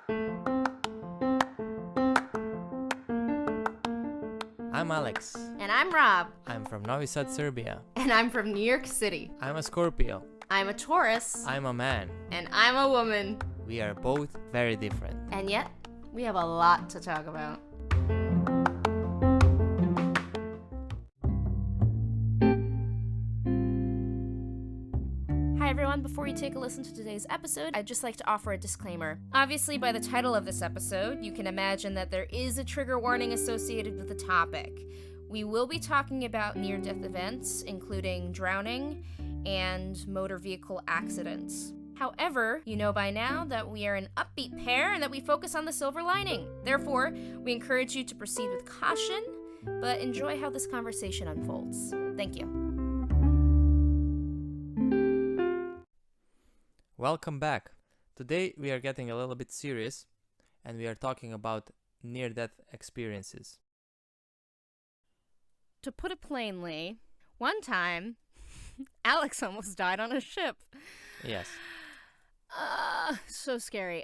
I'm Aleks. And I'm Rob. I'm from Novi Sad, Serbia. And I'm from New York City. I'm a Scorpio. I'm a Taurus. I'm a man. And I'm a woman. We are both very different. And yet, we have a lot to talk about. Hi everyone, before you take a listen to today's episode, I'd just like to offer a disclaimer. Obviously, by the title of this episode, you can imagine that there is a trigger warning associated with the topic. We will be talking about near-death events, including drowning and motor vehicle accidents. However, you know by now that we are an upbeat pair and that we focus on the silver lining. Therefore, we encourage you to proceed with caution, but enjoy how this conversation unfolds. Thank you. Welcome back. Today we are getting a little bit serious and we are talking about near-death experiences. To put it plainly, one time, Alex almost died on a ship. Yes. So scary.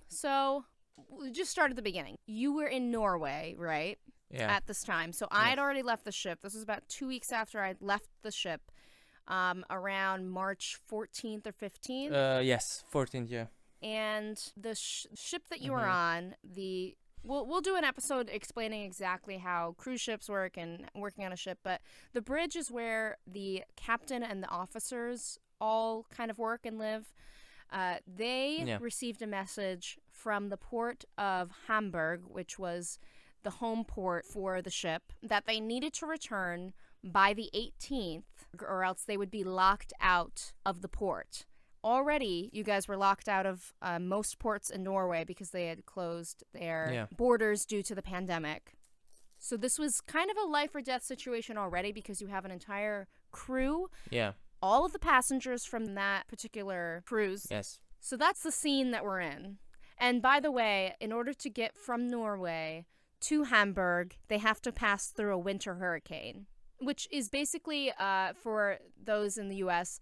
So we'll just start at the beginning. You were in Norway, right? Yeah. At this time. So I had already left the ship. This was about 2 weeks after I'd left the ship, around March 14th or 15th. Yes, 14th, yeah. And the ship that you were on, We'll do an episode explaining exactly how cruise ships work and working on a ship, but the bridge is where the captain and the officers all kind of work and live. They received a message from the port of Hamburg, which was the home port for the ship, that they needed to return by the 18th, or else they would be locked out of the port. Already, you guys were locked out of most ports in Norway because they had closed their borders due to the pandemic. So this was kind of a life or death situation already because you have an entire crew. Yeah. All of the passengers from that particular cruise. Yes. So that's the scene that we're in. And by the way, in order to get from Norway to Hamburg, they have to pass through a winter hurricane, which is basically, for those in the U.S.,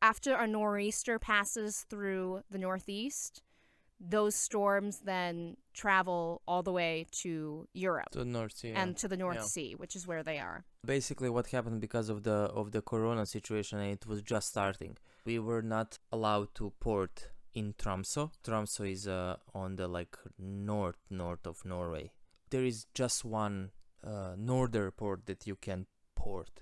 after a nor'easter passes through the Northeast, those storms then travel all the way to Europe. To the North Sea. And to the North Sea, which is where they are. Basically what happened because of the corona situation, and it was just starting. We were not allowed to port in Tromsø. Tromsø is on the north of Norway. There is just one northern port that you can port,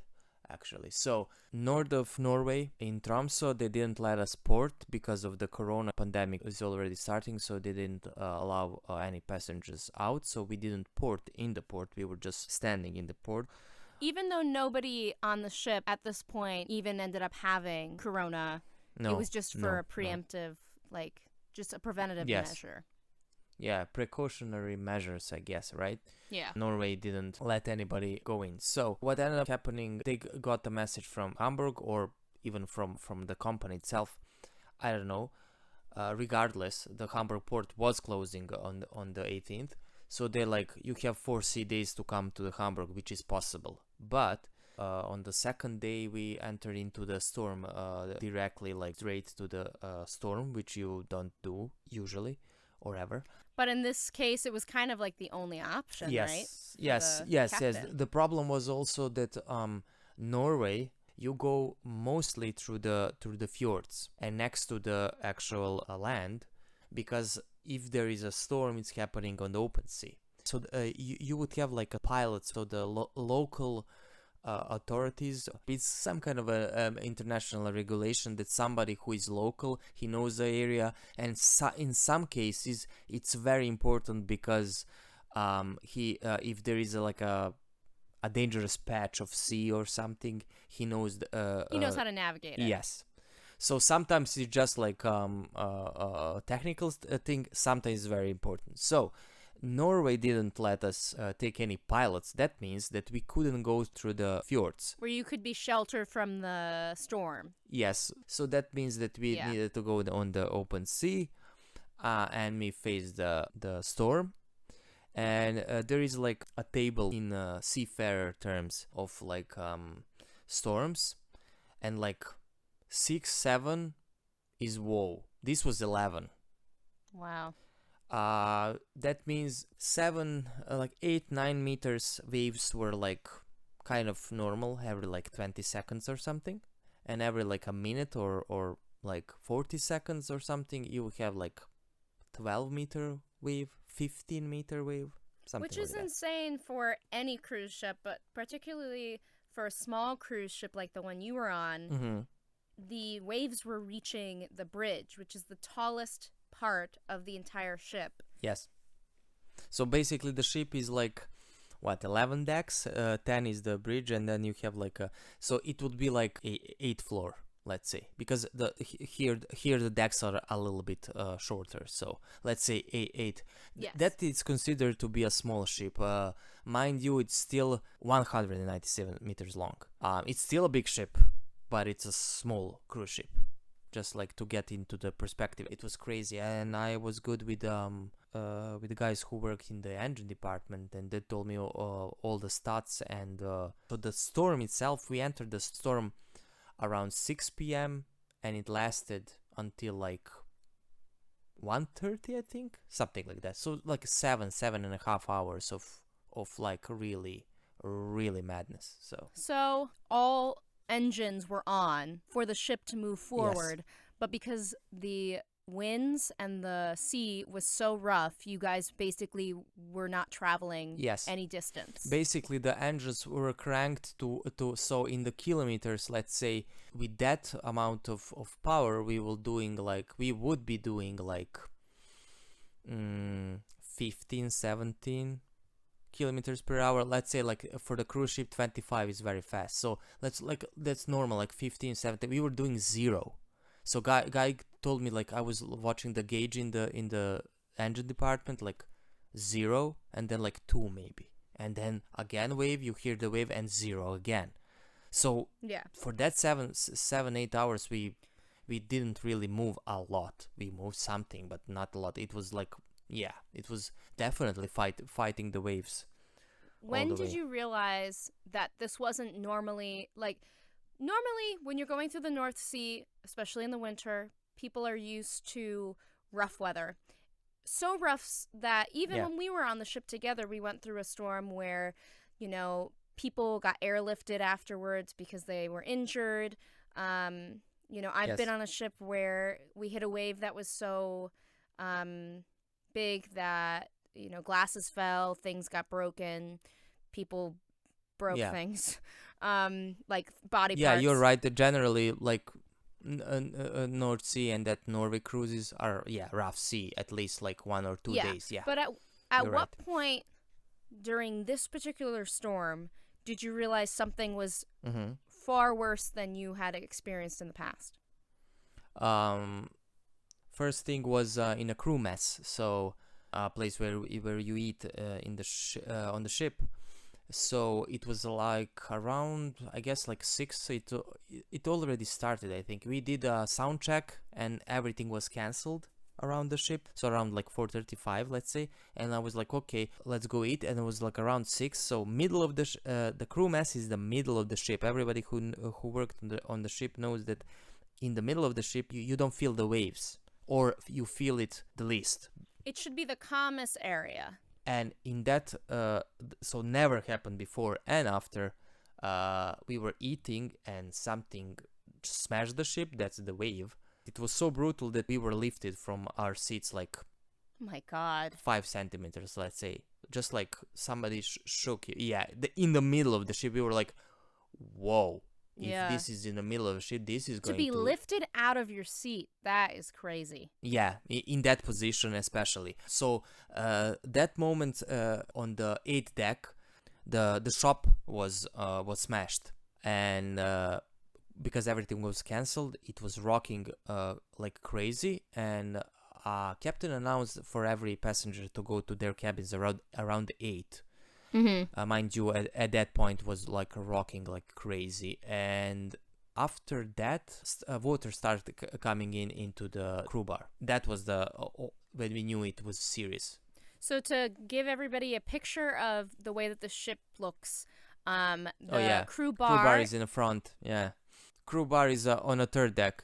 actually. So north of Norway in Tromsø, they didn't let us port because of the corona pandemic is already starting, so they didn't allow any passengers out, so we didn't port in the port. We were just standing in the port. Even though nobody on the ship at this point even ended up having corona, it was just for a preemptive, just a preventative measure. Yeah, precautionary measures, I guess, right? Yeah. Norway didn't let anybody go in. So what ended up happening, they got a message from Hamburg or even from the company itself. I don't know. Regardless, the Hamburg port was closing on the 18th. So they're like, you have 4 sea days to come to the Hamburg, which is possible. But on the second day, we entered into the storm directly, straight to the storm, which you don't do usually or ever. But in this case, it was kind of like the only option, right? Yes. The problem was also that Norway, you go mostly through the fjords and next to the actual land, because if there is a storm, it's happening on the open sea. So you would have a pilot, so the local authorities, it's some kind of a international regulation that somebody who is local, he knows the area, and in some cases it's very important because if there is a dangerous patch of sea or something, he knows he knows how to navigate it. Yes. So sometimes it's just a technical thing, sometimes it's very important. So Norway didn't let us take any pilots. That means that we couldn't go through the fjords. Where you could be sheltered from the storm. Yes. So that means that we needed to go on the open sea and we faced the storm. And there is a table in seafarer terms of storms. And 6, 7 is whoa. This was 11. Wow. That means 8, 9 meters waves were like kind of normal every like 20 seconds or something, and every like a minute or like 40 seconds or something you would have like 12-meter wave, 15-meter wave, something Which like is that. insane for any cruise ship, but particularly for a small cruise ship like the one you were on. Mm-hmm. The waves were reaching the bridge, which is the tallest part of the entire ship. Yes. So basically the ship is like, what, 11 decks? 10 is the bridge, and then you have like a... So it would be like a 8th floor, let's say. Because here the decks are a little bit shorter. So let's say 8. Yes. That is considered to be a small ship. Mind you, it's still 197 meters long. It's still a big ship, but it's a small cruise ship. Just like to get into the perspective, it was crazy, and I was good with the guys who worked in the engine department, and they told me all the stats. And so the storm itself, we entered the storm around 6 p.m. and it lasted until like 1:30, I think, something like that. So like 7.5 hours of like really madness. So all engines were on for the ship to move forward, but because the winds and the sea was so rough, you guys basically were not traveling any distance. Basically the engines were cranked to so in the kilometers, let's say, with that amount of power we would be doing like 15, 17 kilometers per hour. Let's say like for the cruise ship 25 is very fast, so that's normal, like 15, 17. We were doing 0. So guy told me, like, I was watching the gauge in the engine department, like 0, and then like 2 maybe, and then again wave, you hear the wave, and 0 again. So for that 7-8 hours we didn't really move a lot. We moved something, but not a lot. It was like, it was definitely fighting the waves. When did you realize that this wasn't normally when you're going through the North Sea, especially in the winter, people are used to rough weather. So rough that even when we were on the ship together, we went through a storm where, people got airlifted afterwards because they were injured. I've been on a ship where we hit a wave that was so big that glasses fell, things got broken, people broke things, like body parts. Yeah, you're right. Generally, like North Sea and that Norway cruises are rough sea, at least like 1 or 2 days. Yeah. But at what point during this particular storm did you realize something was far worse than you had experienced in the past? First thing was in a crew mess, so a place where you eat on the ship. So it was like around, I guess, like 6. It already started, I think. We did a sound check and everything was cancelled around the ship. So around like 4:35, let's say. And I was like, okay, let's go eat. And it was like around 6. So middle of the crew mess is the middle of the ship. Everybody who worked on the ship knows that in the middle of the ship you don't feel the waves, or you feel it the least. It should be the calmest area. And in that, so never happened before and after, we were eating and something smashed the ship. That's the wave. It was so brutal that we were lifted from our seats like, oh my God, 5 centimeters, let's say. Just like somebody shook you. Yeah, in the middle of the ship, we were like, whoa. If this is in the middle of the ship, this is going to... be lifted out of your seat. That is crazy. Yeah, in that position especially. So that moment on the 8th deck, the shop was smashed. And because everything was cancelled, it was rocking like crazy. And captain announced for every passenger to go to their cabins around 8. Mind you, at that point was like rocking like crazy, and after that water started coming into the crew bar. That was when we knew it was serious. So to give everybody a picture of the way that the ship looks, crew bar is in the front. Yeah, crew bar is on a 3rd deck,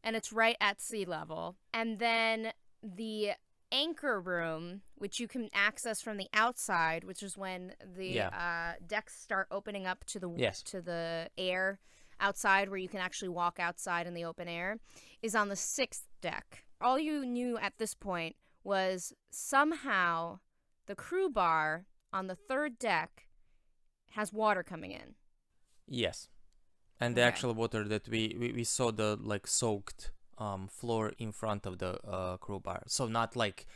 and it's right at sea level. And then the anchor room, which you can access from the outside, which is when the decks start opening up to the air outside, where you can actually walk outside in the open air, is on the 6th deck. All you knew at this point was somehow the crew bar on the 3rd deck has water coming in. Yes. And the actual water that we saw, the like soaked floor in front of the crew bar. So not like,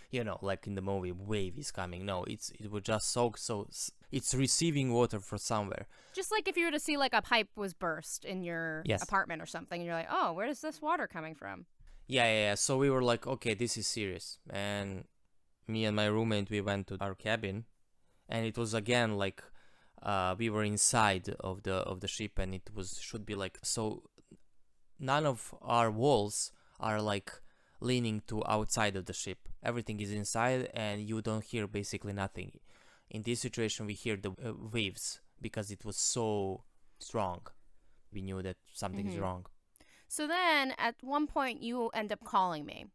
like in the movie, wave is coming. No, it was just soaked, so it's receiving water from somewhere. Just like if you were to see like a pipe was burst in your apartment or something, and you're like, oh, where is this water coming from? Yeah. So we were like, okay, this is serious. And me and my roommate, we went to our cabin, and it was again like we were inside of the ship, and it should be like, so none of our walls are like leaning to outside of the ship. Everything is inside, and you don't hear basically nothing. In this situation, we hear the waves because it was so strong. We knew that something is wrong. So then at one point you end up calling me.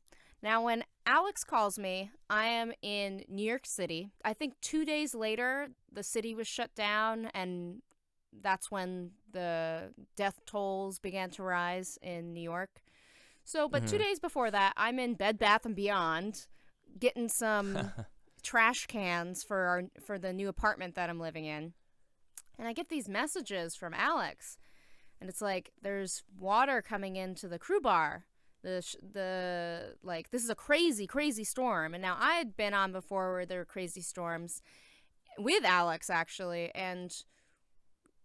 Now when Aleks calls me, I am in New York City. I think 2 days later, the city was shut down, and that's when the death tolls began to rise in New York. So, but 2 days before that, I'm in Bed Bath & Beyond getting some trash cans for the new apartment that I'm living in. And I get these messages from Aleks, and it's like, there's water coming into the crew bar. This is a crazy storm. And now I had been on before where there were crazy storms with Aleks, actually, and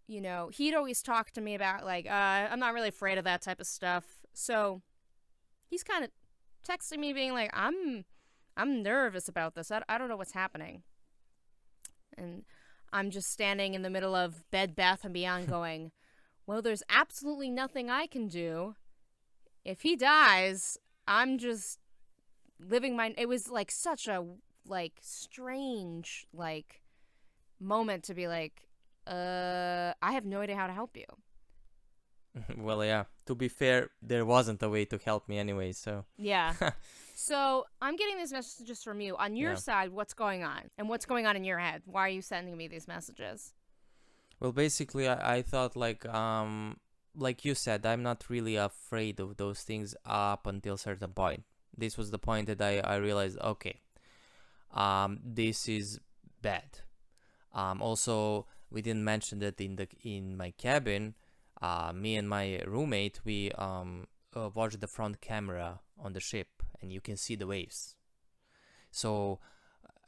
he'd always talk to me about like, I'm not really afraid of that type of stuff. So he's kind of texting me being like, I'm nervous about this. I don't know what's happening. And I'm just standing in the middle of Bed Bath & Beyond going, well, there's absolutely nothing I can do. If he dies, I'm just living it was like such a strange moment to be like, I have no idea how to help you. Well, yeah, to be fair, there wasn't a way to help me anyway, so. Yeah. So I'm getting these messages from you. On your side, what's going on? And what's going on in your head? Why are you sending me these messages? Well, basically, I thought like you said, I'm not really afraid of those things up until a certain point. This was the point that I realized, okay, this is bad. Also, we didn't mention that in my cabin, me and my roommate, we watched the front camera on the ship, and you can see the waves. So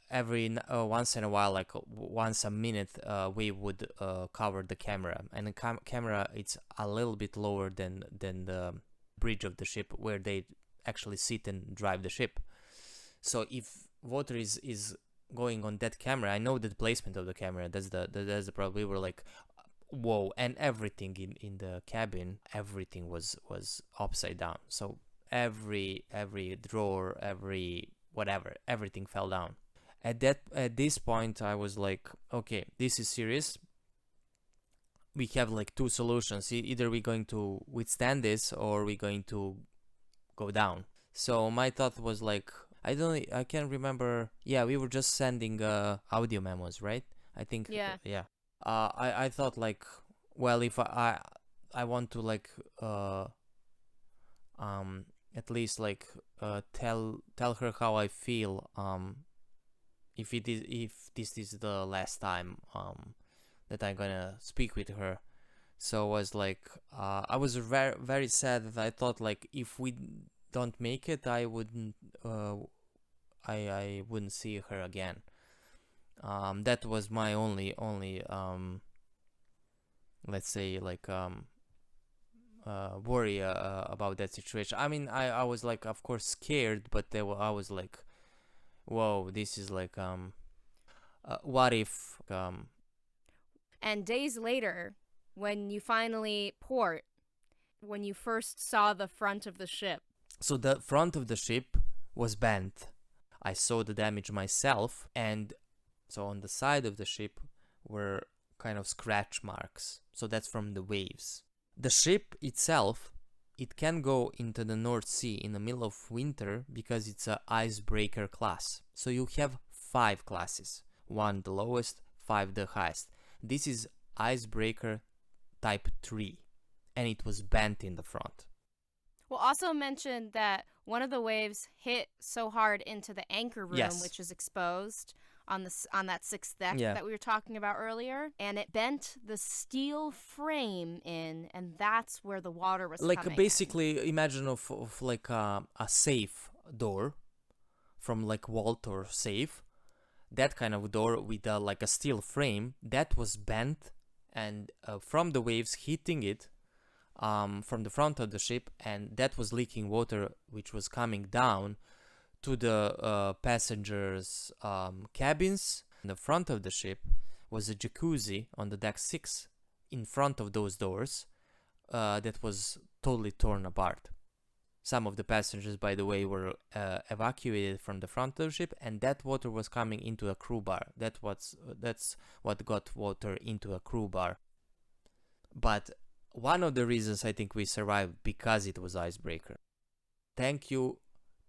every once in a while, like once a minute, we would cover the camera, and the camera, it's a little bit lower than the bridge of the ship where they actually sit and drive the ship. So if water is going on that camera, I know the placement of the camera. That's the problem. We were like, whoa, and everything in the cabin, everything was upside down. So every drawer, everything fell down. At this point, I was like, okay, this is serious. We have like two solutions. Either we're going to withstand this, or we're going to go down. So my thought was like, I can't remember. Yeah, we were just sending audio memos, right? I think. Yeah. Yeah. I thought like, well, if I want to like at least like tell her how I feel, if this is the last time that I'm gonna speak with her. So I was like, I was very, very sad that I thought like, if we don't make it, I wouldn't see her again. That was my only let's say like worry about that situation. I mean, I was like, of course, scared, but I was like, whoa, this is like what if And days later, when you finally port, when you first saw the front of the ship. So the front of the ship was bent. I saw the damage myself, and so on the side of the ship were kind of scratch marks. So that's from the waves. The ship itself, it can go into the North Sea in the middle of winter because it's a icebreaker class. So you have 5 classes, 1 the lowest, 5 the highest. This is icebreaker type 3, and it was bent in the front. We'll also mention that one of the waves hit so hard into the anchor room, Yes. which is exposed on that 6th deck that we were talking about earlier, and it bent the steel frame in, and that's where the water was like coming basically in. Imagine of like a safe door from like vault or safe, that kind of door with like a steel frame that was bent, and from the waves hitting it from the front of the ship, and that was leaking water which was coming down to the passengers' cabins. In the front of the ship was a jacuzzi on the deck 6 in front of those doors that was totally torn apart. Some of the passengers, by the way, were evacuated from the front of the ship, and that water was coming into a crew bar. That's what got water into a crew bar. But one of the reasons I think we survived because it was icebreaker. Thank you,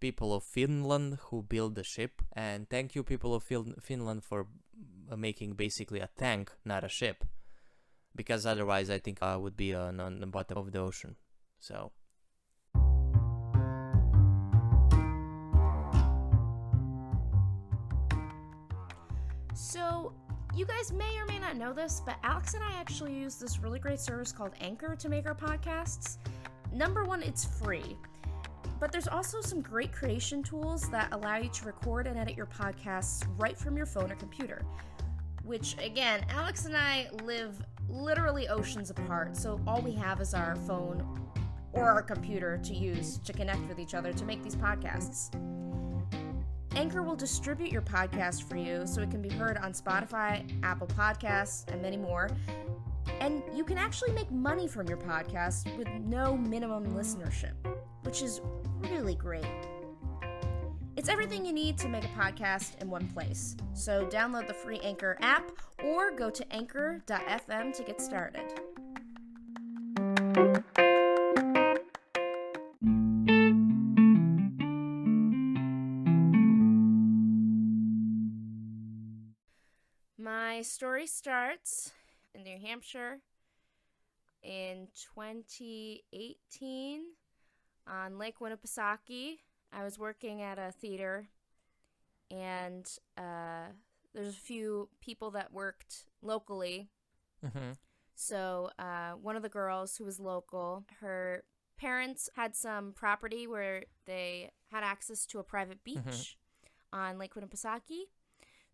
people of Finland who built the ship, and thank you, people of Finland, for making basically a tank, not a ship, because otherwise I think I would be on the bottom of the ocean. So you guys may or may not know this, but Aleks and I actually use this really great service called Anchor to make our podcasts. Number one, it's free. But there's also some great creation tools that allow you to record and edit your podcasts right from your phone or computer. Which, again, Aleks and I live literally oceans apart, so all we have is our phone or our computer to use to connect with each other to make these podcasts. Anchor will distribute your podcast for you so it can be heard on Spotify, Apple Podcasts, and many more. And you can actually make money from your podcast with no minimum listenership, which is really great. It's everything you need to make a podcast in one place. So download the free Anchor app or go to anchor.fm to get started. My story starts in New Hampshire in 2018 on Lake Winnipesaukee. I was working at a theater, and there's a few people that worked locally. Mm-hmm. So one of the girls who was local, her parents had some property where they had access to a private beach on Lake Winnipesaukee.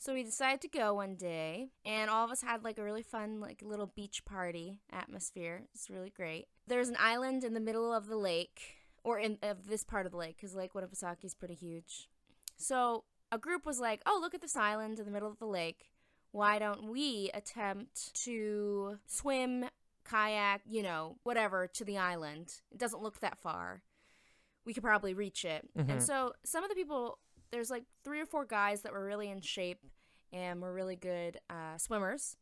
So we decided to go one day, and all of us had like a really fun like little beach party atmosphere. It's really great. There's an island in the middle of the lake, or of this part of the lake, because Lake Winnipesaukee is pretty huge. So a group was like, oh, look at this island in the middle of the lake. Why don't we attempt to swim, kayak, whatever, to the island? It doesn't look that far. We could probably reach it. And so some of the people, there's like 3 or 4 guys that were really in shape and were really good swimmers.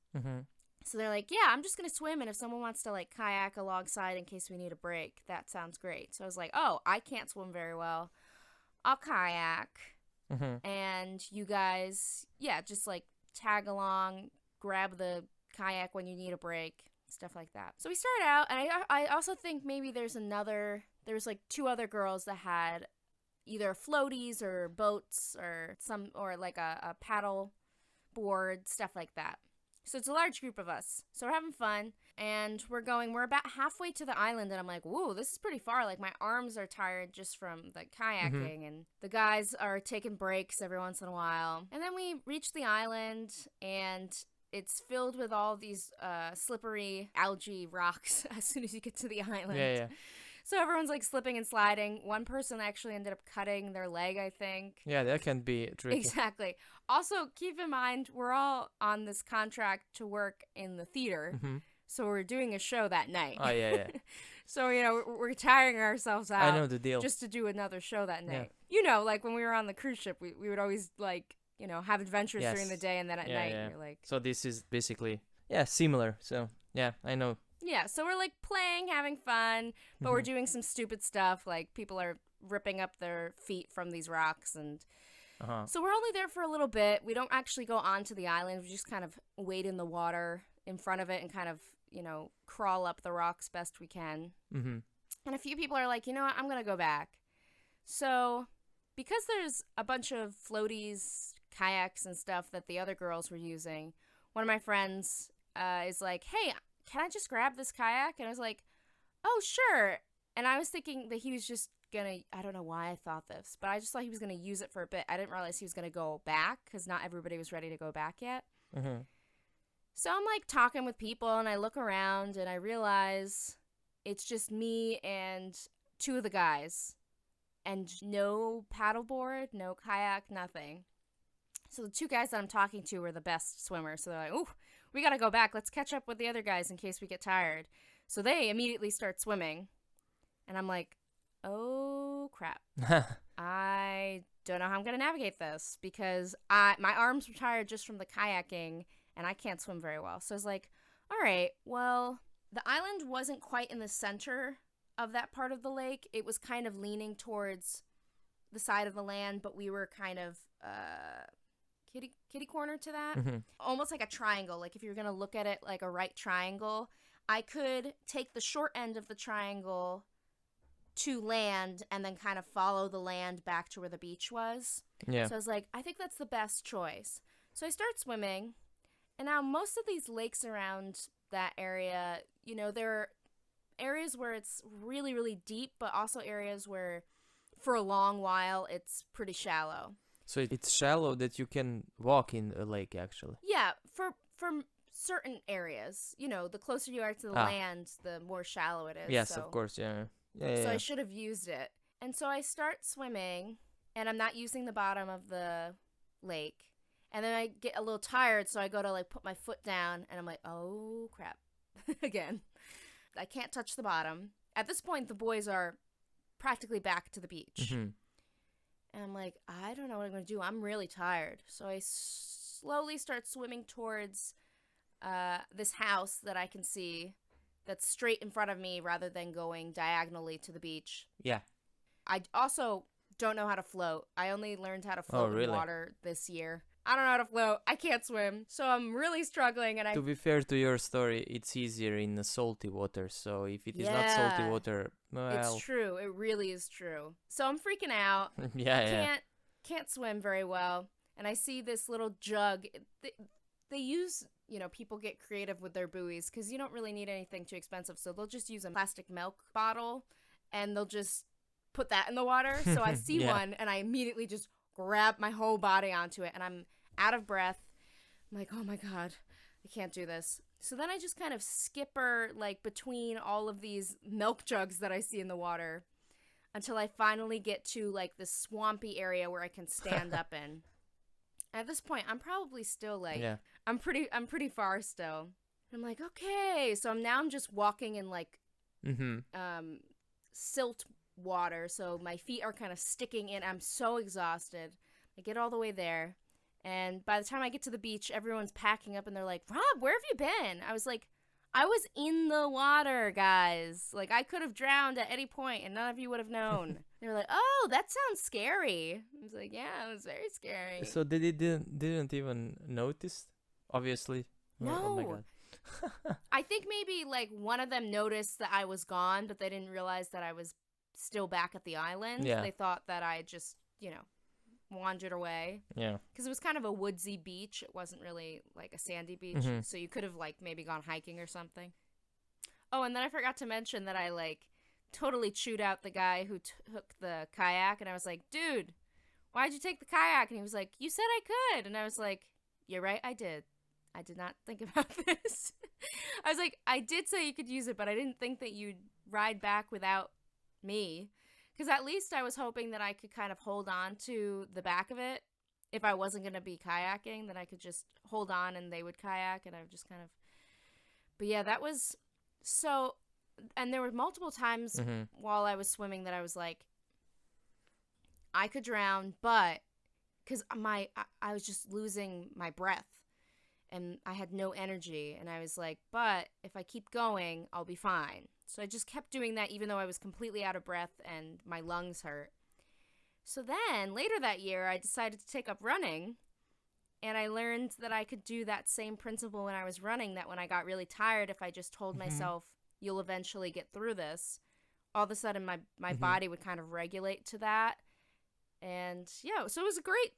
So they're like, yeah, I'm just going to swim, and if someone wants to like kayak alongside in case we need a break, that sounds great. So I was like, oh, I can't swim very well. I'll kayak. And you guys, just like tag along, grab the kayak when you need a break, stuff like that. So we started out, and I also think maybe there's like 2 other girls that had either floaties or boats or like a paddle board, stuff like that. So it's a large group of us. So we're having fun, and we're about halfway to the island, and I'm like, whoa, this is pretty far. Like, my arms are tired just from the kayaking, and the guys are taking breaks every once in a while. And then we reach the island, and it's filled with all these slippery algae rocks as soon as you get to the island. Yeah. So everyone's like slipping and sliding. One person actually ended up cutting their leg, I think. Yeah, that can be tricky. Exactly. Also, keep in mind, we're all on this contract to work in the theater. So we're doing a show that night. Oh, yeah. So, we're tiring ourselves out. I know the deal. Just to do another show that night. Like when we were on the cruise ship, we would always like, have adventures during the day, and then at night you're like. So this is basically, similar. So, yeah, I know Yeah, so we're like playing, having fun, but we're doing some stupid stuff. Like people are ripping up their feet from these rocks. And so we're only there for a little bit. We don't actually go onto the island. We just kind of wade in the water in front of it and kind of, crawl up the rocks best we can. Mm-hmm. And a few people are like, you know what, I'm going to go back. So because there's a bunch of floaties, kayaks and stuff that the other girls were using, one of my friends is like, hey, can I just grab this kayak? And I was like, oh, sure. And I was thinking that he was just going to, I don't know why I thought this, but I just thought he was going to use it for a bit. I didn't realize he was going to go back because not everybody was ready to go back yet. Mm-hmm. So I'm like talking with people and I look around and I realize it's just me and two of the guys and no paddleboard, no kayak, nothing. So the two guys that I'm talking to were the best swimmers. So they're like, ooh, we got to go back. Let's catch up with the other guys in case we get tired. So they immediately start swimming. And I'm like, oh, crap. I don't know how I'm going to navigate this because my arms were tired just from the kayaking and I can't swim very well. So I was like, all right, well, the island wasn't quite in the center of that part of the lake. It was kind of leaning towards the side of the land, but we were kind of kitty corner to that. Mm-hmm. Almost like a triangle. Like if you're going to look at it like a right triangle, I could take the short end of the triangle to land and then kind of follow the land back to where the beach was. Yeah. So I was like, I think that's the best choice. So I start swimming. And now most of these lakes around that area, there are areas where it's really, really deep, but also areas where for a long while it's pretty shallow. So it's shallow that you can walk in a lake, actually. Yeah, for certain areas. The closer you are to the land, the more shallow it is. Yes, so. of course, yeah. So I should have used it. And so I start swimming, and I'm not using the bottom of the lake. And then I get a little tired, so I go to, like, put my foot down, and I'm like, oh, crap. Again. I can't touch the bottom. At this point, the boys are practically back to the beach. Mm-hmm. And I'm like, I don't know what I'm going to do. I'm really tired. So I slowly start swimming towards this house that I can see that's straight in front of me rather than going diagonally to the beach. Yeah. I also don't know how to float. I only learned how to float in water this year. I don't know how to float. I can't swim. So I'm really struggling. And To be fair to your story, it's easier in the salty water. So if it is not salty water, well... It's true. It really is true. So I'm freaking out. Can't swim very well. And I see this little jug. They use, people get creative with their buoys because you don't really need anything too expensive. So they'll just use a plastic milk bottle and they'll just put that in the water. So I see one and I immediately just grab my whole body onto it and I'm out of breath. I'm like, oh my God, I can't do this. So then I just kind of skipper like between all of these milk jugs that I see in the water until I finally get to like this swampy area where I can stand up in. At this point, I'm probably still like, I'm pretty far still. I'm like, okay. So I'm just walking in like silt water. So my feet are kind of sticking in. I'm so exhausted. I get all the way there. And by the time I get to the beach, everyone's packing up and they're like, Rob, where have you been? I was like, I was in the water, guys. Like, I could have drowned at any point and none of you would have known. They were like, oh, that sounds scary. I was like, yeah, it was very scary. So they didn't even notice, obviously? No. Oh my God. I think maybe, like, one of them noticed that I was gone, but they didn't realize that I was still back at the island. Yeah. They thought that I just, wandered away. Yeah. Because it was kind of a woodsy beach. It wasn't really like a sandy beach. Mm-hmm. So you could have like maybe gone hiking or something. Oh, and then I forgot to mention that I like totally chewed out the guy who took the kayak. And I was like, dude, why'd you take the kayak? And he was like, you said I could. And I was like, you're right, I did. I did not think about this. I was like, I did say you could use it, but I didn't think that you'd ride back without me. Because at least I was hoping that I could kind of hold on to the back of it. If I wasn't going to be kayaking, then I could just hold on and they would kayak and I would just kind of... But yeah, that was so... And there were multiple times while I was swimming that I was like, I could drown, but... Because I was just losing my breath. and I had no energy. And I was like, but if I keep going, I'll be fine. So I just kept doing that even though I was completely out of breath and my lungs hurt. So then later that year, I decided to take up running. And I learned that I could do that same principle when I was running, that when I got really tired, if I just told myself, you'll eventually get through this, all of a sudden my body would kind of regulate to that. And yeah, so it was a great,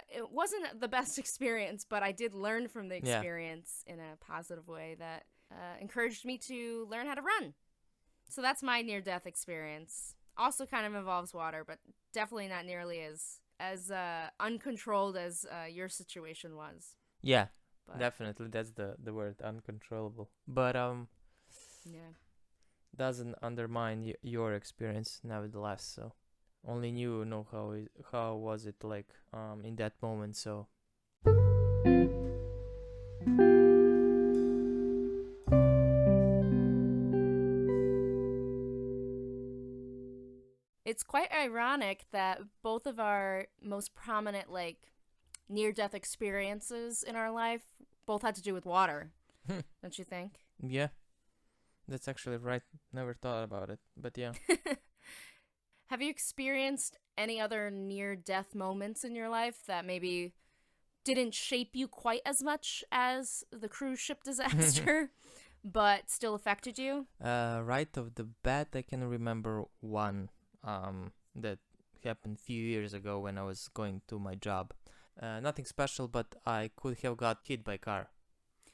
it wasn't the best experience, but I did learn from the experience in a positive way that encouraged me to learn how to run. So that's my near-death experience. Also kind of involves water, but definitely not nearly as uncontrolled as your situation was. Yeah, but definitely that's the word, uncontrollable. But yeah, doesn't undermine your experience nevertheless. So only you know how was it like in that moment. So it's quite ironic that both of our most prominent like near-death experiences in our life both had to do with water. Don't you think? Yeah, that's actually right. Never thought about it, but yeah. Have you experienced any other near-death moments in your life that maybe didn't shape you quite as much as the cruise ship disaster, but still affected you? Right off the bat, I can remember one that happened a few years ago when I was going to my job. Nothing special, but I could have got hit by a car.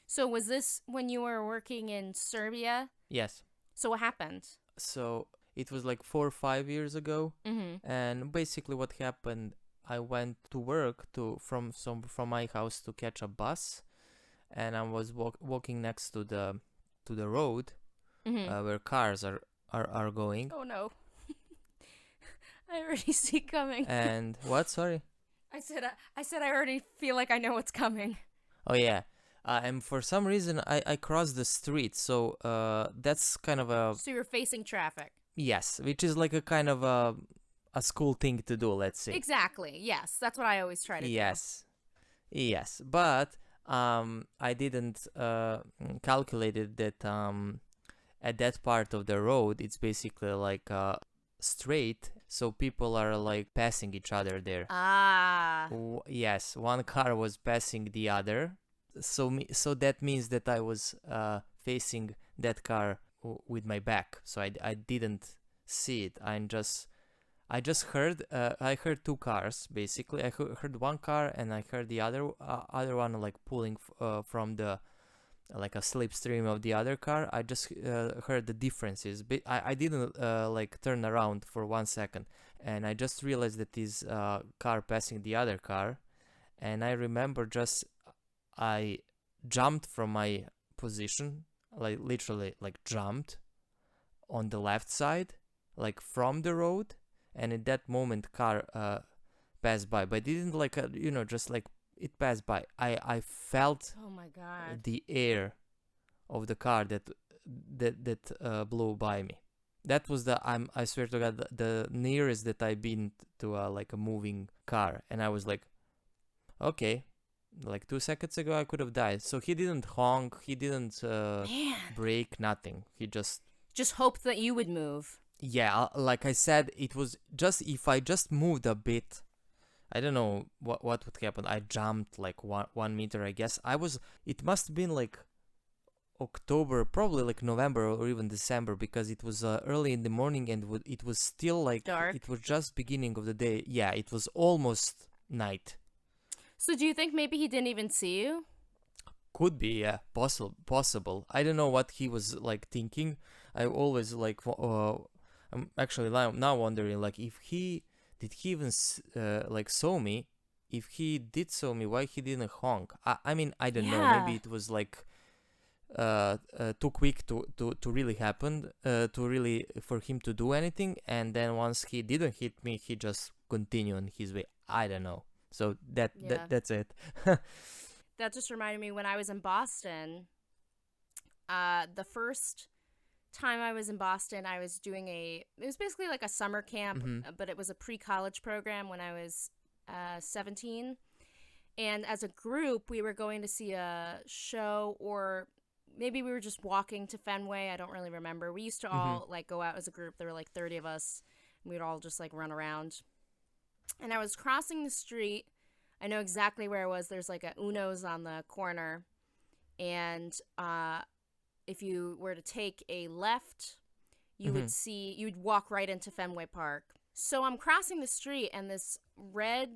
So was this when you were working in Serbia? Yes. So what happened? So it was like 4 or 5 years ago, and basically what happened, I went to work from my house to catch a bus, and I was walking next to the road where cars are going. Oh no. I already see it coming. And what? Sorry. I said I already feel like I know what's coming. Oh yeah. And for some reason I crossed the street, so that's kind of a... So you're facing traffic. Yes, which is like a kind of a school thing to do, let's say. Exactly. Yes, that's what I always try to do. Yes, but I didn't calculate that at that part of the road it's basically like straight, so people are like passing each other there. Yes, one car was passing the other, so that means that I was facing that car with my back, so I didn't see it. I just heard I heard two cars basically. I heard one car and I heard the other one like pulling from the like a slipstream of the other car. I just heard the differences, but I didn't like turn around for 1 second, and I just realized that this car passing the other car, and I remember just I jumped from my position, like literally like jumped on the left side, like from the road, and in that moment car passed by, but it didn't like just like it passed by. I felt oh my god, the air of the car that blew by me. That was I swear to God, the nearest that I've been to like a moving car, and I was like, okay, like 2 seconds ago I could have died. So he didn't honk, he didn't brake, nothing. He just hoped that you would move. Yeah, like I said, it was just if I just moved a bit, I don't know what would happen. I jumped like 1 meter, I guess. It must have been like October, probably like November or even December, because it was early in the morning and it was still like dark. It was just beginning of the day. Yeah, it was almost night. So do you think maybe he didn't even see you? Could be, yeah, possible. I don't know what he was like thinking. I always like I'm actually now wondering like if he did he even like saw me. If he did saw me, why he didn't honk? I mean, I don't know. Maybe it was like too quick to really happen, to really for him to do anything, and then once he didn't hit me, he just continued on his way. I don't know. So that's it. That just reminded me when I was in Boston. The first time I was in Boston, I was doing it was basically like a summer camp, but it was a pre-college program when I was 17. And as a group, we were going to see a show, or maybe we were just walking to Fenway. I don't really remember. We used to all like go out as a group. There were like 30 of us. And we'd all just like run around. And I was crossing the street. I know exactly where I was. There's like a Uno's on the corner. And if you were to take a left, you would see, you'd walk right into Fenway Park. So I'm crossing the street, and this red,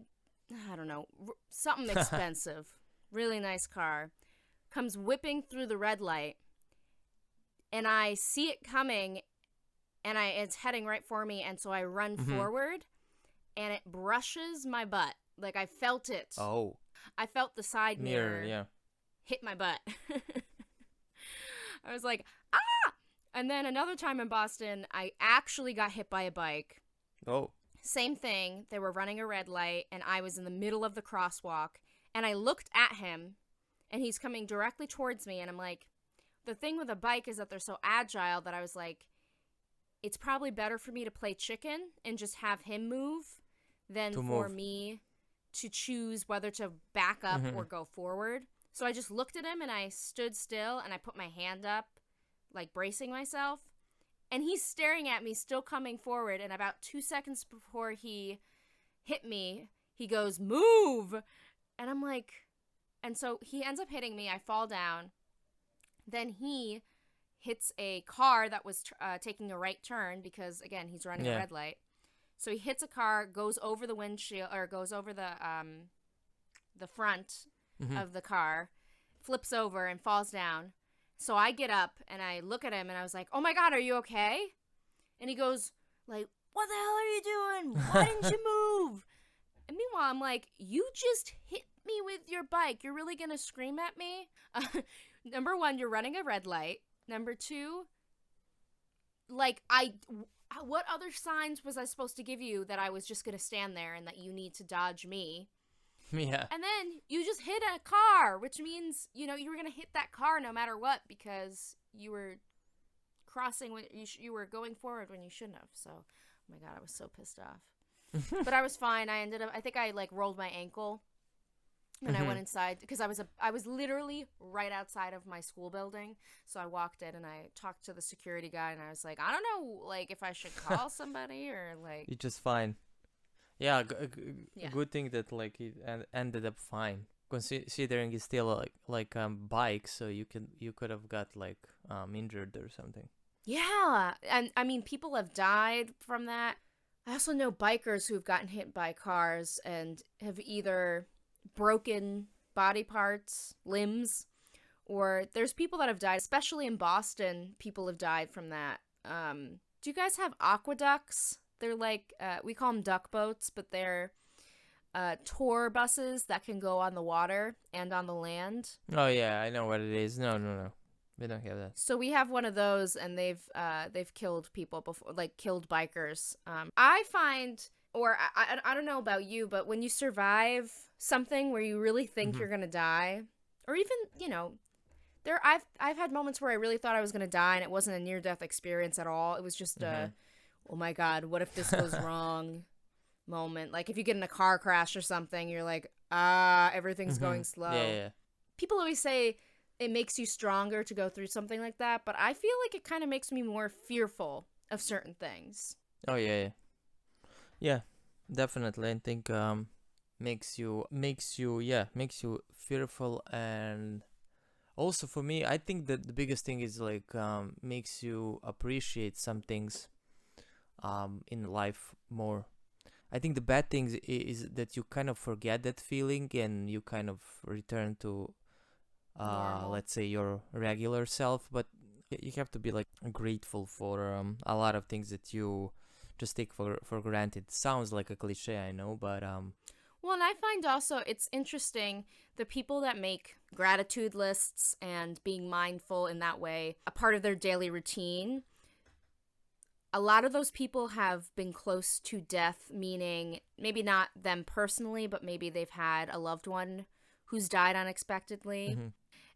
I don't know, something expensive, really nice car, comes whipping through the red light. And I see it coming, and it's heading right for me. And so I run forward, and it brushes my butt. Like, I felt it. Oh. I felt the side mirror hit my butt. I was like, ah! And then another time in Boston, I actually got hit by a bike. Oh. Same thing. They were running a red light, and I was in the middle of the crosswalk. And I looked at him, and he's coming directly towards me. And I'm like, the thing with a bike is that they're so agile that I was like, it's probably better for me to play chicken and just have him move than for me to choose whether to back up or go forward. So I just looked at him, and I stood still, and I put my hand up, like bracing myself. And he's staring at me, still coming forward. And about 2 seconds before he hit me, he goes, move! And I'm like, and so he ends up hitting me. I fall down. Then he hits a car that was taking a right turn because, again, he's running a red light. So he hits a car, goes over the windshield, or goes over the front of the car, flips over and falls down. So I get up and I look at him and I was like, oh my God, are you okay? And he goes like, what the hell are you doing? Why didn't you move? And meanwhile, I'm like, you just hit me with your bike. You're really going to scream at me? Number one, you're running a red light. Number two, like, what other signs was I supposed to give you that I was just going to stand there and that you need to dodge me? Yeah. And then you just hit a car, which means, you know, you were going to hit that car no matter what because you were crossing when you were going forward when you shouldn't have. So, oh my God, I was so pissed off. But I was fine. I think I like rolled my ankle and I went inside because I was literally right outside of my school building. So I walked in and I talked to the security guy and I was like, I don't know, like if I should call somebody or like. You're just fine. Yeah, good thing that like it ended up fine. Considering it's still like bike, so you could have got like injured or something. Yeah, and I mean people have died from that. I also know bikers who've gotten hit by cars and have either broken body parts, limbs, or there's people that have died, especially in Boston. People have died from that. Do you guys have aqueducts? They're like, we call them duck boats, but they're tour buses that can go on the water and on the land. Oh, yeah, I know what it is. No. We don't have that. So we have one of those, and they've killed people before, like killed bikers. I find, or I don't know about you, but when you survive something where you really think you're going to die, or even, you know, I've had moments where I really thought I was going to die, and it wasn't a near-death experience at all. It was just oh my God, what if this goes wrong moment? Like if you get in a car crash or something, you're like, everything's going slow. Yeah. People always say it makes you stronger to go through something like that, but I feel like it kind of makes me more fearful of certain things. Oh, yeah. Yeah, definitely. I think makes you fearful, and also for me, I think that the biggest thing is like makes you appreciate some things in life more. I think the bad thing is that you kind of forget that feeling and you kind of return to let's say your regular self, but you have to be like grateful for a lot of things that you just take for granted. Sounds like a cliche, I know, but well, and I find also it's interesting the people that make gratitude lists and being mindful in that way a part of their daily routine. A lot of those people have been close to death, meaning maybe not them personally, but maybe they've had a loved one who's died unexpectedly.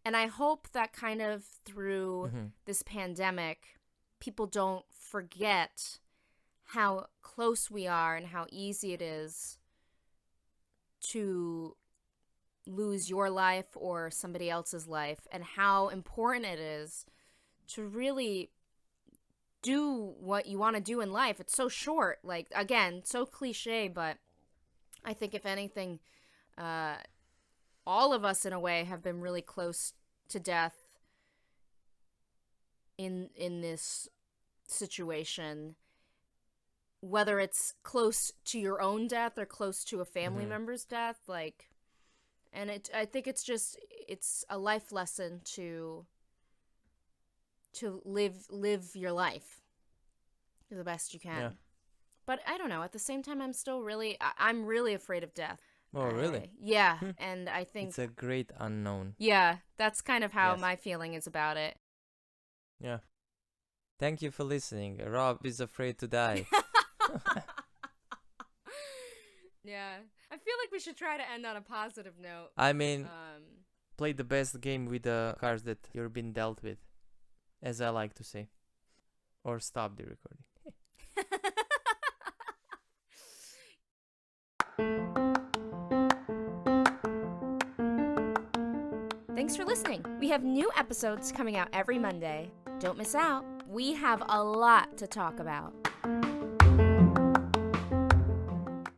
And I hope that kind of through this pandemic, people don't forget how close we are and how easy it is to lose your life or somebody else's life, and how important it is to really do what you want to do in life. It's so short, like, again, so cliche, but I think if anything, all of us in a way have been really close to death in this situation, whether it's close to your own death or close to a family member's death, like, and I think it's a life lesson to live your life the best you can. Yeah. But I don't know, at the same time, I'm really afraid of death. Oh, really? Yeah, and I think It's a great unknown. yeah, that's kind of how Yes. my feeling is about it. Yeah. Thank you for listening. Rob is afraid to die. Yeah, I feel like we should try to end on a positive note. I mean, play the best game with the cards that you're being dealt with, as I like to say. Or stop the recording. Thanks for listening. We have new episodes coming out every Monday. Don't miss out. We have a lot to talk about.